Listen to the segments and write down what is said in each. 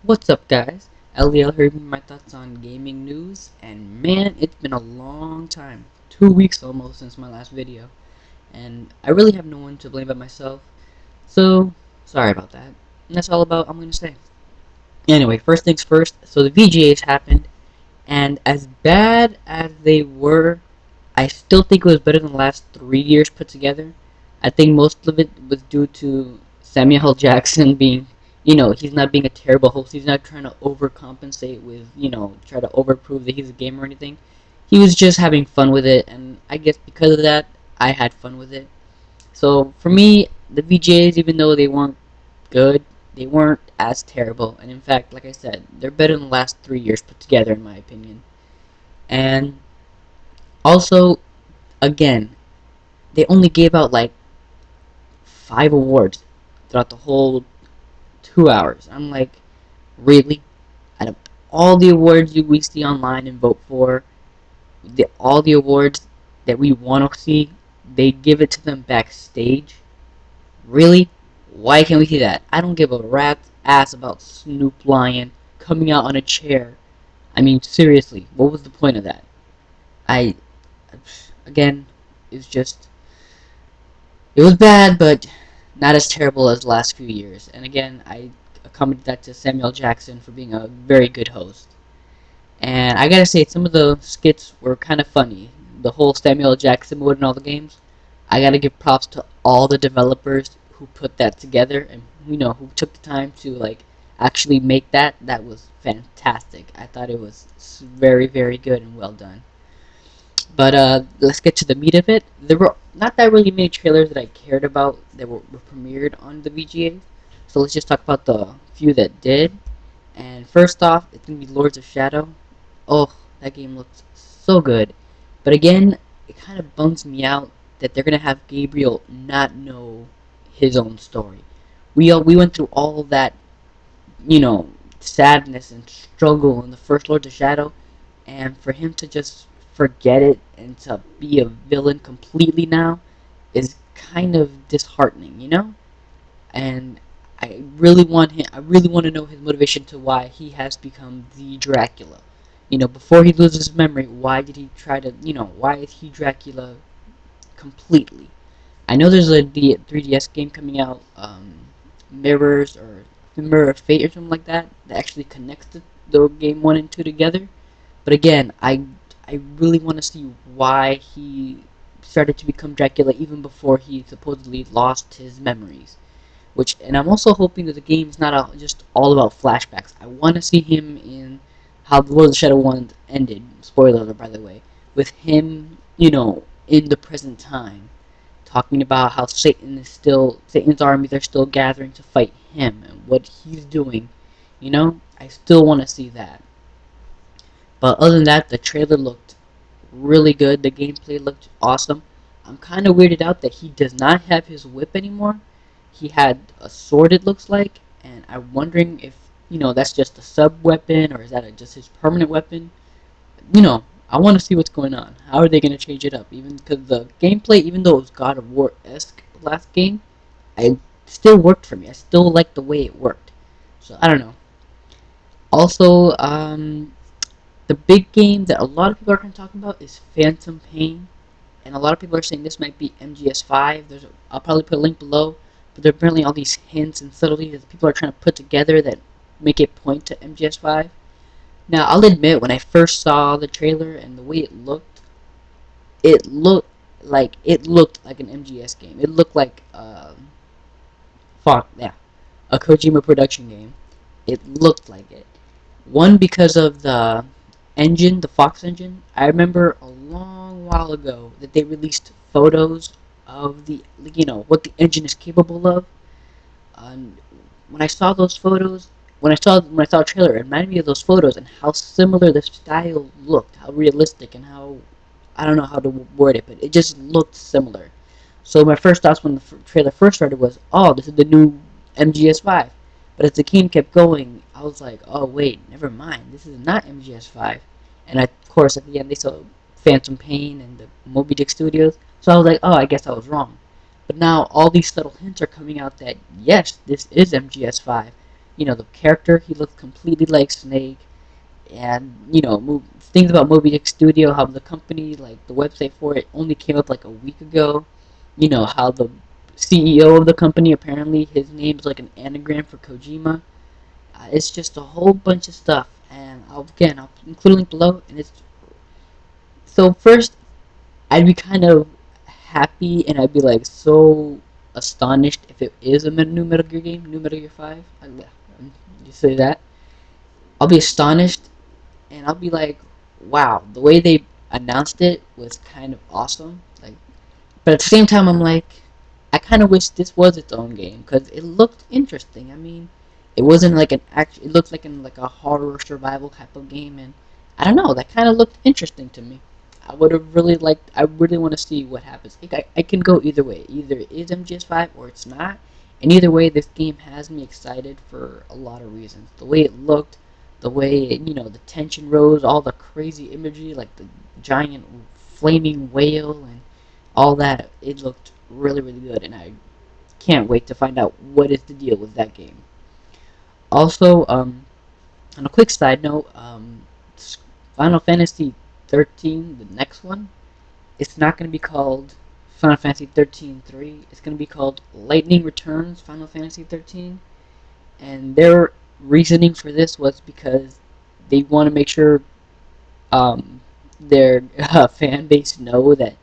What's up, guys? LEL here with my thoughts on gaming news, and man, it's been a long time. 2 weeks almost since my last video, and I really have no one to blame but myself, so sorry about that. And that's all about I'm gonna say. Anyway, first things first, so the VGAs happened, and as bad as they were, I still think it was better than the last 3 years put together. I think most of it was due to Samuel L. Jackson being, he's not being a terrible host. He's not trying to overcompensate with, try to overprove that he's a gamer or anything. He was just having fun with it, and I guess because of that, I had fun with it. So for me, the VJs, even though they weren't good, they weren't as terrible. And in fact, like I said, they're better than the last 3 years put together, in my opinion. And also, again, they only gave out like 5 awards throughout the whole 2 hours. I'm like, really? Out of all the awards we see online and vote for, all the awards that we want to see, they give it to them backstage. Really? Why can't we see that? I don't give a rat's ass about Snoop Lion coming out on a chair. I mean, seriously, what was the point of that? I, again, it's just it was bad, but not as terrible as the last few years. And again, I accompanied that to Samuel Jackson for being a very good host. And I gotta say, some of the skits were kind of funny. The whole Samuel Jackson mode in all the games. I gotta give props to all the developers who put that together and who took the time to like actually make that. That was fantastic. I thought it was very, very good and well done. But let's get to the meat of it. There were not that really many trailers that I cared about that were premiered on the VGA. So let's just talk about the few that did. And first off, it's gonna be Lords of Shadow. Oh, that game looks so good. But again, it kind of bums me out that they're gonna have Gabriel not know his own story. We went through all that, you know, sadness and struggle in the first Lords of Shadow, and for him to just forget it and to be a villain completely now is kind of disheartening. And I really want to know his motivation to why he has become the Dracula. Before he loses his memory, why did he try to, why is he Dracula completely? I know there's the 3DS game coming out, Mirrors or Mirror of Fate or something like that, that actually connects the game 1 and 2 together. But again, I really want to see why he started to become Dracula even before he supposedly lost his memories. And I'm also hoping that the game is not just all about flashbacks. I want to see him in how the Lord of the Shadow one ended. Spoiler alert, by the way, with him, in the present time, talking about how Satan's armies are still gathering to fight him and what he's doing. I still want to see that. But other than that, the trailer looked really good. The gameplay looked awesome. I'm kind of weirded out that he does not have his whip anymore. He had a sword, it looks like, and I'm wondering if, that's just a sub weapon or is that just his permanent weapon. I want to see what's going on. How are they going to change it up? Even because the gameplay, even though it was God of War-esque last game, it still worked for me. I still like the way it worked. So, I don't know. Also, the big game that a lot of people are kind of talking about is Phantom Pain, and a lot of people are saying this might be MGS5. I'll probably put a link below, but there are apparently all these hints and subtleties that people are trying to put together that make it point to MGS5. Now, I'll admit, when I first saw the trailer and the way it looked like an MGS game. It looked like a Kojima production game. It looked like it. One, because of the engine, the Fox engine. I remember a long while ago that they released photos of what the engine is capable of. And when I saw those photos, when I saw a trailer, it reminded me of those photos and how similar the style looked, how realistic, and how I don't know how to word it, but it just looked similar. So my first thoughts when the trailer first started was, "Oh, this is the new MGS5." But as the game kept going, I was like, "Oh wait, never mind. This is not MGS5." And of course, at the end, they saw Phantom Pain and the Moby Dick Studios. So I was like, "Oh, I guess I was wrong." But now all these subtle hints are coming out that yes, this is MGS5. The character, he looks completely like Snake. And things about Moby Dick Studio, how the company, like the website for it, only came up like a week ago. How the CEO of the company, apparently his name's like an anagram for Kojima. It's just a whole bunch of stuff, and I'll include a link below. And it's so first, I'd be kind of happy, and I'd be like so astonished if it is a new Metal Gear game, new Metal Gear 5. You say that, I'll be astonished, and I'll be like, wow, the way they announced it was kind of awesome. Like, but at the same time, I'm like, I kind of wish this was its own game because it looked interesting. I mean, it wasn't like an act. It looked like a horror survival type of game, and I don't know. That kind of looked interesting to me. I would have really liked. I really want to see what happens. I can go either way. Either it is MGS5 or it's not. And either way, this game has me excited for a lot of reasons. The way it looked, the way the tension rose, all the crazy imagery, like the giant flaming whale and all that. It looked really, really good, and I can't wait to find out what is the deal with that game. Also, on a quick side note, Final Fantasy 13, the next one, it's not going to be called Final Fantasy 13 3. It's going to be called Lightning Returns Final Fantasy 13. And their reasoning for this was because they want to make sure their fan base know that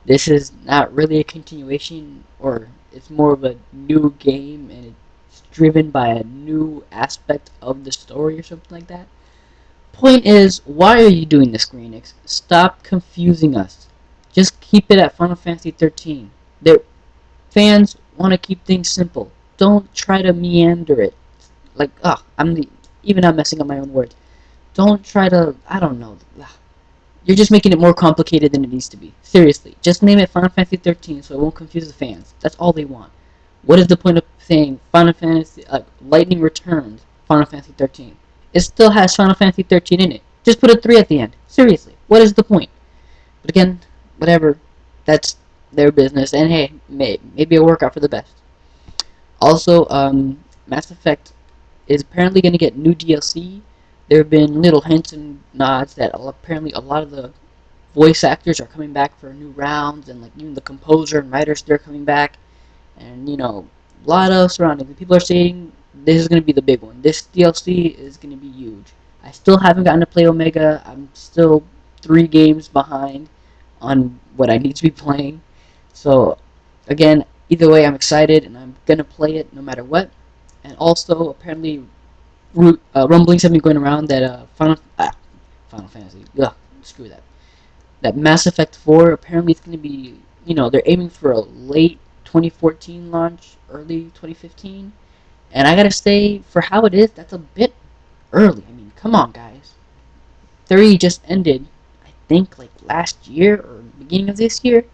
this is not really a continuation, or it's more of a new game, and it's driven by a new aspect of the story or something like that. Point is, why are you doing this, Square Enix? Stop confusing us. Just keep it at Final Fantasy 13. Their fans want to keep things simple. Don't try to meander it. Like, even I'm messing up my own words. Don't try to, I don't know. You're just making it more complicated than it needs to be. Seriously, just name it Final Fantasy 13 so it won't confuse the fans. That's all they want. What is the point of saying Final Fantasy Lightning Returns Final Fantasy 13? It still has Final Fantasy 13 in it. Just put a 3 at the end. Seriously, what is the point? But again, whatever. That's their business, and hey, maybe it'll work out for the best. Also, Mass Effect is apparently going to get new DLC. There have been little hints and nods that apparently a lot of the voice actors are coming back for new rounds, and like even the composer and writers, they're coming back, and a lot of surrounding. People are saying this is going to be the big one. This DLC is going to be huge. I still haven't gotten to play Omega. I'm still 3 games behind on what I need to be playing. So again, either way, I'm excited and I'm gonna play it no matter what. And also, apparently, rumblings have been going around that Final Fantasy, screw that. That Mass Effect 4 apparently it's gonna be, they're aiming for a late 2014 launch, early 2015. And I gotta say, for how it is, that's a bit early. I mean, come on, guys. 3 just ended, I think, like last year or beginning of this year.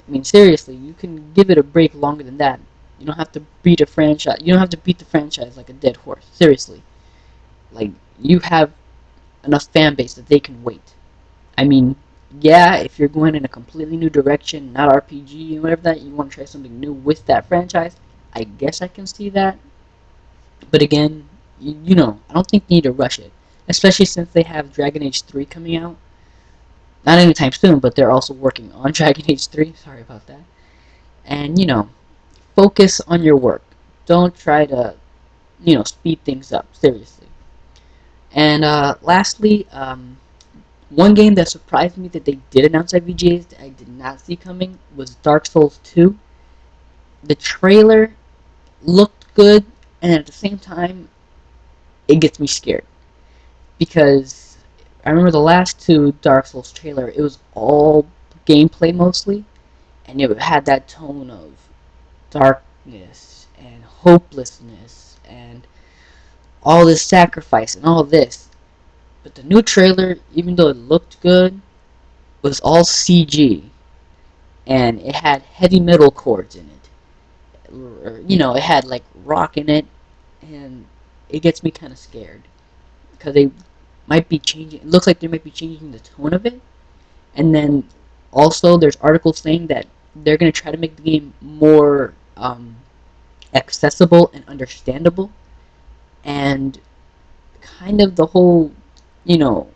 I mean, seriously, you can give it a break longer than that. You don't have to beat a franchise. You don't have to beat the franchise like a dead horse. Seriously, like you have enough fan base that they can wait. I mean, yeah, if you're going in a completely new direction, not RPG and whatever that, you want to try something new with that franchise, I guess I can see that. But again, I don't think you need to rush it, especially since they have Dragon Age 3 coming out. Not anytime soon, but they're also working on Dragon Age 3. Sorry about that. And, focus on your work. Don't try to, speed things up. Seriously. And lastly, one game that surprised me that they did announce at VGAs that I did not see coming was Dark Souls 2. The trailer looked good, and at the same time, it gets me scared. Because I remember the last 2 Dark Souls trailer, it was all gameplay mostly, and it had that tone of darkness and hopelessness and all this sacrifice and all this. But the new trailer, even though it looked good, was all CG, and it had heavy metal chords in it. It had like rock in it, and it gets me kind of scared because they might be changing. It looks like they might be changing the tone of it, and then also there's articles saying that they're gonna try to make the game more accessible and understandable. And kind of the whole, you know,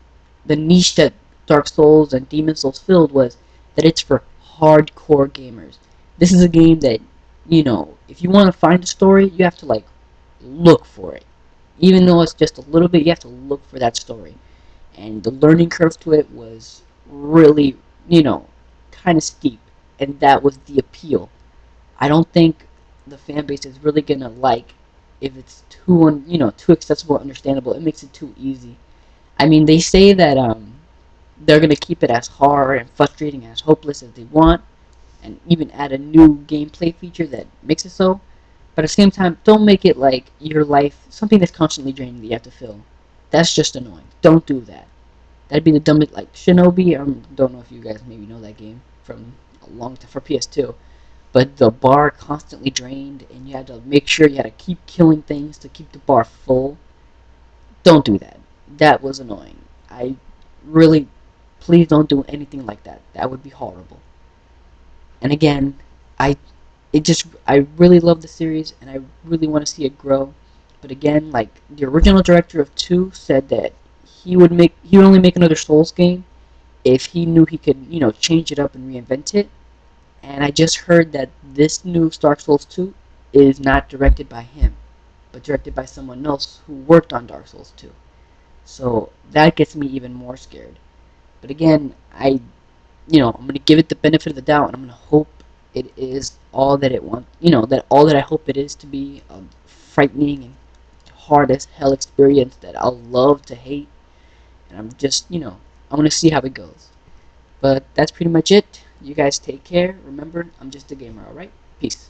the niche that Dark Souls and Demon Souls filled was that it's for hardcore gamers. This is a game that, if you want to find a story, you have to like look for it. Even though it's just a little bit, you have to look for that story. And the learning curve to it was really, kind of steep. And that was the appeal. I don't think the fan base is really gonna like if it's too accessible, understandable. It makes it too easy. I mean, they say that they're gonna keep it as hard and frustrating as hopeless as they want, and even add a new gameplay feature that makes it so. But at the same time, don't make it like your life something that's constantly draining that you have to fill. That's just annoying. Don't do that. That'd be the dumbest. Like Shinobi. I don't know if you guys maybe know that game from a long time for PS2. But the bar constantly drained, and you had to make sure you had to keep killing things to keep the bar full. Don't do that. That was annoying. I really, please don't do anything like that. That would be horrible. And again, I, I really love the series, and I really want to see it grow. But again, like the original director of 2 said that he would only make another Souls game if he knew he could, change it up and reinvent it. And I just heard that this new Dark Souls 2 is not directed by him, but directed by someone else who worked on Dark Souls 2. So that gets me even more scared. But again, I'm going to give it the benefit of the doubt, and I'm going to hope it is all that it wants, that all that I hope it is to be a frightening and hard as hell experience that I'll love to hate. And I'm going to see how it goes. But that's pretty much it. You guys take care. Remember, I'm just a gamer, alright? Peace.